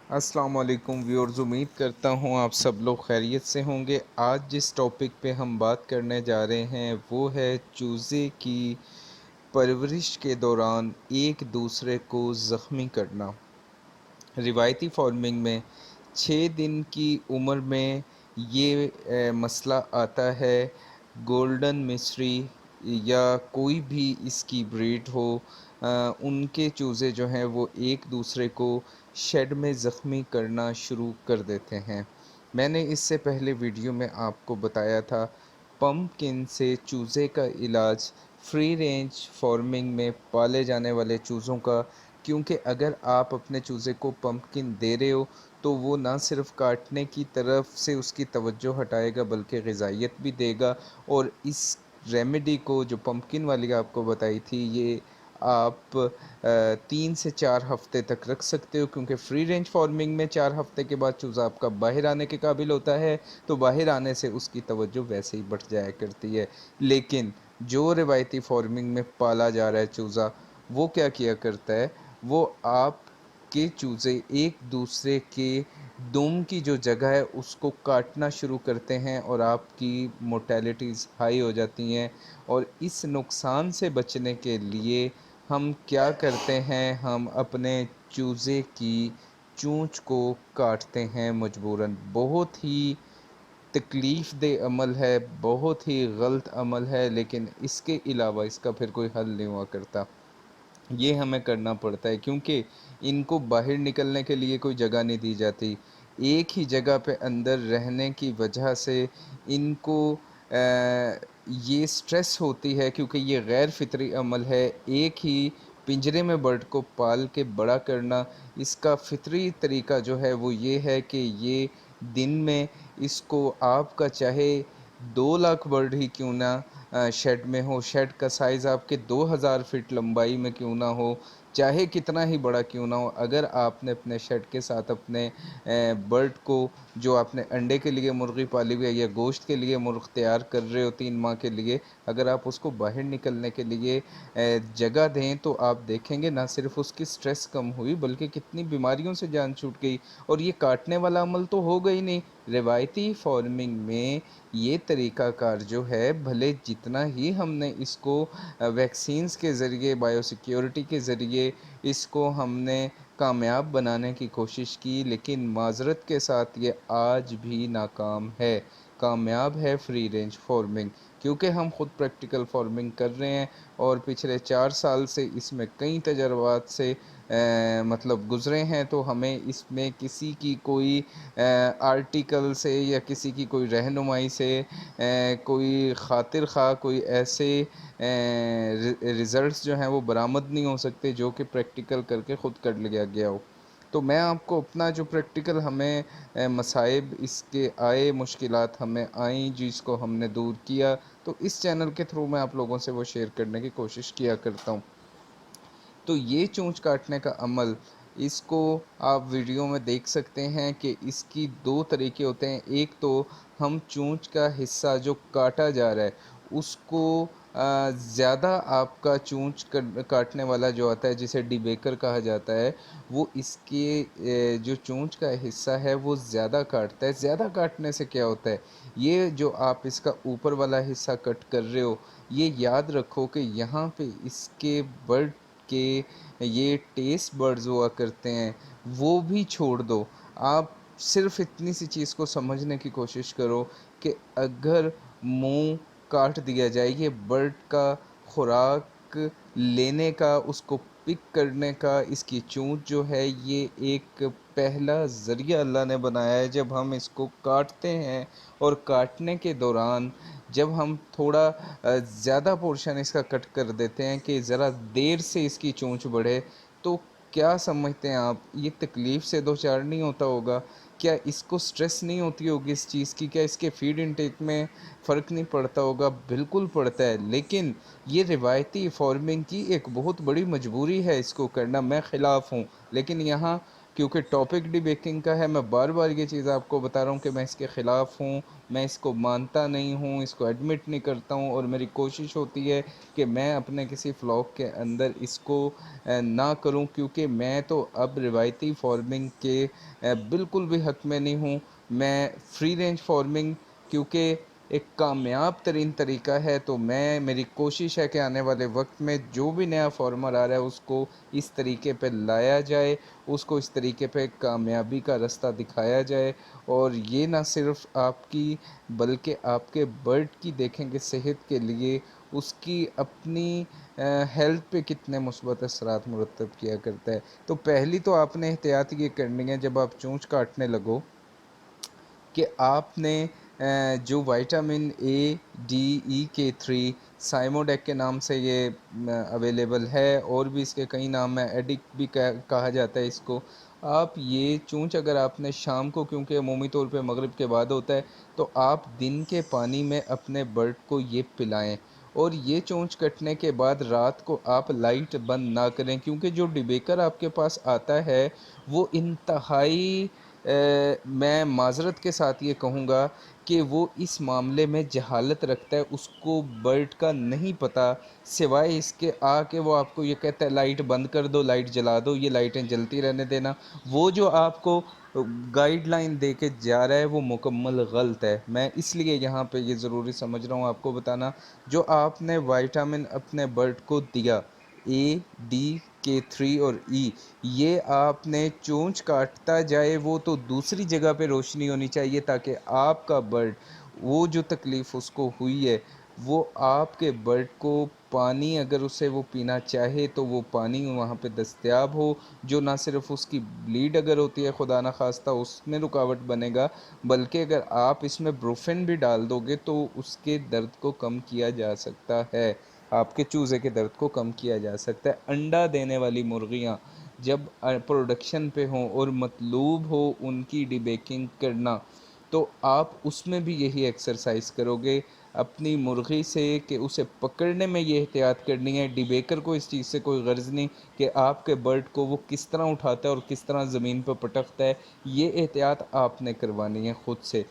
السلام علیکم ویورز، امید کرتا ہوں آپ سب لوگ خیریت سے ہوں گے۔ آج جس ٹاپک پہ ہم بات کرنے جا رہے ہیں وہ ہے چوزے کی پرورش کے دوران ایک دوسرے کو زخمی کرنا۔ روایتی فارمنگ میں 6 دن کی عمر میں یہ مسئلہ آتا ہے۔ گولڈن مصری یا کوئی بھی اس کی بریڈ ہو، ان کے چوزے جو ہیں وہ ایک دوسرے کو شیڈ میں زخمی کرنا شروع کر دیتے ہیں۔ میں نے اس سے پہلے ویڈیو میں آپ کو بتایا تھا پمپکن سے چوزے کا علاج فری رینج فارمنگ میں پالے جانے والے چوزوں کا، کیونکہ اگر آپ اپنے چوزے کو پمپکن دے رہے ہو تو وہ نہ صرف کاٹنے کی طرف سے اس کی توجہ ہٹائے گا بلکہ غذائیت بھی دے گا۔ اور اس ریمیڈی کو جو پمپکن والی آپ کو بتائی تھی، یہ آپ 3 سے 4 ہفتے تک رکھ سکتے ہو، کیونکہ فری رینج فارمنگ میں 4 ہفتے کے بعد چوزا آپ کا باہر آنے کے قابل ہوتا ہے، تو باہر آنے سے اس کی توجہ ویسے ہی بڑھ جایا کرتی ہے۔ لیکن جو روایتی فارمنگ میں پالا جا رہا ہے چوزا، وہ کیا کیا کرتا ہے، وہ آپ کے چوزے ایک دوسرے کے دم کی جو جگہ ہے اس کو کاٹنا شروع کرتے ہیں اور آپ کی مورٹیلٹیز ہائی ہو جاتی ہیں۔ اور اس نقصان سے بچنے کے لیے ہم کیا کرتے ہیں، ہم اپنے چوزے کی چونچ کو کاٹتے ہیں مجبوراً۔ بہت ہی تکلیف دہ عمل ہے، بہت ہی غلط عمل ہے، لیکن اس کے علاوہ اس کا پھر کوئی حل نہیں ہوا کرتا۔ یہ ہمیں کرنا پڑتا ہے کیونکہ ان کو باہر نکلنے کے لیے کوئی جگہ نہیں دی جاتی۔ ایک ہی جگہ پہ اندر رہنے کی وجہ سے ان کو یہ سٹریس ہوتی ہے، کیونکہ یہ غیر فطری عمل ہے۔ ایک ہی پنجرے میں برڈ کو پال کے بڑا کرنا، اس کا فطری طریقہ جو ہے وہ یہ ہے کہ یہ دن میں اس کو آپ کا چاہے 2 لاکھ برڈ ہی کیوں نہ شیڈ میں ہو، شیڈ کا سائز آپ کے 2000 فٹ لمبائی میں کیوں نہ ہو، چاہے کتنا ہی بڑا کیوں نہ ہو، اگر آپ نے اپنے شیڈ کے ساتھ اپنے برڈ کو، جو آپ نے انڈے کے لیے مرغی پالی ہوئی ہے یا گوشت کے لیے مرغ تیار کر رہے ہو 3 ماہ کے لیے، اگر آپ اس کو باہر نکلنے کے لیے جگہ دیں تو آپ دیکھیں گے نہ صرف اس کی سٹریس کم ہوئی بلکہ کتنی بیماریوں سے جان چھوٹ گئی۔ اور یہ کاٹنے والا عمل تو ہوگا ہی نہیں۔ روایتی فارمنگ میں یہ طریقہ کار جو ہے، بھلے جتنا ہی ہم نے اس کو ویکسینز کے ذریعے، بائیو سیکیورٹی کے ذریعے اس کو ہم نے کامیاب بنانے کی کوشش کی، لیکن معذرت کے ساتھ یہ آج بھی ناکام ہے۔ کامیاب ہے فری رینج فارمنگ، کیونکہ ہم خود پریکٹیکل فارمنگ کر رہے ہیں اور پچھلے 4 سال سے اس میں کئی تجربات سے مطلب گزرے ہیں، تو ہمیں اس میں کسی کی کوئی آرٹیکل سے یا کسی کی کوئی رہنمائی سے کوئی خاطر خواہ کوئی ایسے ریزلٹس جو ہیں وہ برآمد نہیں ہو سکتے جو کہ پریکٹیکل کر کے خود کر لیا گیا ہو۔ تو میں آپ کو اپنا جو پریکٹیکل ہمیں مصائب اس کے آئے، مشکلات ہمیں آئیں جس کو ہم نے دور کیا، تو اس چینل کے تھرو میں آپ لوگوں سے وہ شیئر کرنے کی کوشش کیا کرتا ہوں۔ تو یہ چونچ کاٹنے کا عمل، اس کو آپ ویڈیو میں دیکھ سکتے ہیں کہ اس کی 2 طریقے ہوتے ہیں۔ ایک تو ہم چونچ کا حصہ جو کاٹا جا رہا ہے اس کو زیادہ آپ کا چونچ کاٹنے والا جو آتا ہے جسے ڈی بیکر کہا جاتا ہے، وہ اس کے جو چونچ کا حصہ ہے وہ زیادہ کاٹتا ہے۔ زیادہ کاٹنے سے کیا ہوتا ہے، یہ جو آپ اس کا اوپر والا حصہ کٹ کر رہے ہو، یہ یاد رکھو کہ یہاں پہ اس کے برڈ کے یہ ٹیسٹ برڈز ہوا کرتے ہیں، وہ بھی چھوڑ دو۔ آپ صرف اتنی سی چیز کو سمجھنے کی کوشش کرو کہ اگر منہ کاٹ دیا جائے، یہ برڈ کا خوراک لینے کا، اس کو پک کرنے کا، اس کی چونچ جو ہے یہ ایک پہلا ذریعہ اللہ نے بنایا ہے۔ جب ہم اس کو کاٹتے ہیں اور کاٹنے کے دوران جب ہم تھوڑا زیادہ پورشن اس کا کٹ کر دیتے ہیں کہ ذرا دیر سے اس کی چونچ بڑھے، تو کیا سمجھتے ہیں آپ، یہ تکلیف سے دوچار نہیں ہوتا ہوگا؟ کیا اس کو سٹریس نہیں ہوتی ہوگی اس چیز کی؟ کیا اس کے فیڈ انٹیک میں فرق نہیں پڑتا ہوگا؟ بالکل پڑتا ہے، لیکن یہ روایتی فارمنگ کی ایک بہت بڑی مجبوری ہے اس کو کرنا۔ میں خلاف ہوں، لیکن یہاں کیونکہ ٹاپک ڈی بیکنگ کا ہے. میں بار بار یہ چیز آپ کو بتا رہا ہوں کہ میں اس کے خلاف ہوں، میں اس کو مانتا نہیں ہوں، اس کو ایڈمٹ نہیں کرتا ہوں، اور میری کوشش ہوتی ہے کہ میں اپنے کسی فلاگ کے اندر اس کو نہ کروں، کیونکہ میں تو اب روایتی فارمنگ کے بالکل بھی حق میں نہیں ہوں. میں فری رینج فارمنگ کیونکہ ایک کامیاب ترین طریقہ ہے، تو میری کوشش ہے کہ آنے والے وقت میں جو بھی نیا فارمر آ رہا ہے اس کو اس طریقے پہ لایا جائے، اس کو اس طریقے پہ کامیابی کا رستہ دکھایا جائے. اور یہ نہ صرف آپ کی بلکہ آپ کے برڈ کی دیکھیں کہ صحت کے لیے اس کی اپنی ہیلتھ پہ کتنے مثبت اثرات مرتب کیا کرتا ہے. تو پہلی تو آپ نے احتیاط یہ کرنی ہے جب آپ چونچ کاٹنے لگو کہ آپ نے جو وائٹامن اے ڈی ای کے 3 سائموڈیک کے نام سے یہ اویلیبل ہے، اور بھی اس کے کئی نام ہیں، ایڈک بھی کہا جاتا ہے اس کو. آپ یہ چونچ اگر آپ نے شام کو، کیونکہ عمومی طور پہ مغرب کے بعد ہوتا ہے، تو آپ دن کے پانی میں اپنے برڈ کو یہ پلائیں. اور یہ چونچ کٹنے کے بعد رات کو آپ لائٹ بند نہ کریں، کیونکہ جو ڈبیکر آپ کے پاس آتا ہے وہ انتہائی میں معذرت کے ساتھ یہ کہوں گا کہ وہ اس معاملے میں جہالت رکھتا ہے. اس کو برڈ کا نہیں پتہ، سوائے اس کے کہ وہ آپ کو یہ کہتا ہے لائٹ بند کر دو، لائٹ جلا دو، یہ لائٹیں جلتی رہنے دینا. وہ جو آپ کو گائیڈ لائن دے کے جا رہا ہے وہ مکمل غلط ہے. میں اس لیے یہاں پہ یہ ضروری سمجھ رہا ہوں آپ کو بتانا، جو آپ نے وائٹامن اپنے برڈ کو دیا، اے ڈی کے 3 اور ای، یہ آپ نے چونچ کاٹتا جائے وہ تو دوسری جگہ پہ روشنی ہونی چاہیے، تاکہ آپ کا برڈ وہ جو تکلیف اس کو ہوئی ہے وہ آپ کے برڈ کو پانی اگر اسے وہ پینا چاہے تو وہ پانی وہاں پہ دستیاب ہو، جو نہ صرف اس کی بلیڈ اگر ہوتی ہے خدا نخواستہ اس میں رکاوٹ بنے گا، بلکہ اگر آپ اس میں بروفن بھی ڈال دو گے تو اس کے درد کو کم کیا جا سکتا ہے، آپ کے چوزے کے درد کو کم کیا جا سکتا ہے. انڈا دینے والی مرغیاں جب پروڈکشن پہ ہوں اور مطلوب ہو ان کی ڈی بیکنگ کرنا، تو آپ اس میں بھی یہی ایکسرسائز کرو گے اپنی مرغی سے کہ اسے پکڑنے میں یہ احتیاط کرنی ہے. ڈی بیکر کو اس چیز سے کوئی غرض نہیں کہ آپ کے برڈ کو وہ کس طرح اٹھاتا ہے اور کس طرح زمین پہ پٹکتا ہے، یہ احتیاط آپ نے کروانی ہے خود سے.